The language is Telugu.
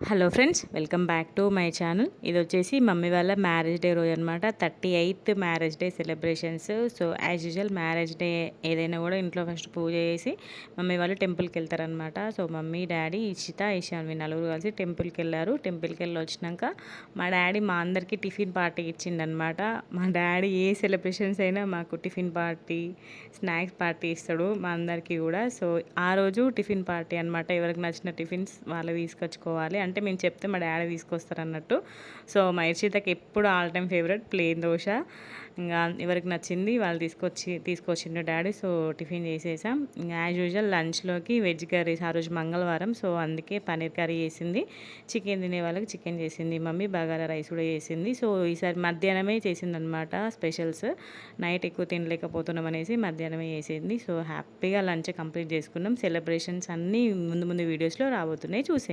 Hello friends, welcome back to my channel. ఇది వచ్చేసి మమ్మీ వాళ్ళ మ్యారేజ్ డే రోజు అనమాట. 38th marriage day celebrations. So as usual marriage day ఏదైనా కూడా ఇంట్లో ఫస్ట్ పూజ చేసి మమ్మీ వాళ్ళు టెంపుల్కి వెళ్తారనమాట. So mummy, daddy, Ishita, Ishanvi నలుగురు కలిసి టెంపుల్కి వెళ్ళారు. టెంపుల్కి వెళ్ళి వచ్చినాక మా డాడీ మా అందరికీ టిఫిన్ పార్టీ ఇచ్చిండనమాట. మా డాడీ ఏ సెలబ్రేషన్స్ అయినా మాకు టిఫిన్ పార్టీ, స్నాక్స్ పార్టీ ఇస్తాడు మా అందరికీ కూడా. సో ఆ రోజు టిఫిన్ పార్టీ అనమాట. ఎవరికి నచ్చిన టిఫిన్స్ వాళ్ళు తీసుకొచ్చుకోవాలి. అంటే మేము చెప్తే మా డాడీ తీసుకొస్తారు అన్నట్టు. సో మా ఇర్షితకి ఎప్పుడు all time favourite plain dosa. ఇంకా ఎవరికి నచ్చింది వాళ్ళు తీసుకొచ్చిండు డాడీ. సో టిఫిన్ చేసేసాం. ఇంకా యాజ్ యూజువల్ లంచ్లోకి వెజ్ కర్రీస్. ఆ రోజు మంగళవారం, సో అందుకే పన్నీర్ కర్రీ చేసింది. చికెన్ తినే వాళ్ళకి చికెన్ చేసింది మమ్మీ. బగారా రైస్ కూడా చేసింది. సో ఈసారి మధ్యాహ్నమే చేసిందనమాట స్పెషల్స్. నైట్ ఎక్కువ తినలేకపోతున్నాం అనేసి మధ్యాహ్నమే చేసింది. సో హ్యాపీగా లంచ్ కంప్లీట్ చేసుకున్నాం. సెలబ్రేషన్స్ అన్నీ ముందు ముందు వీడియోస్లో రాబోతున్నాయి, చూసే.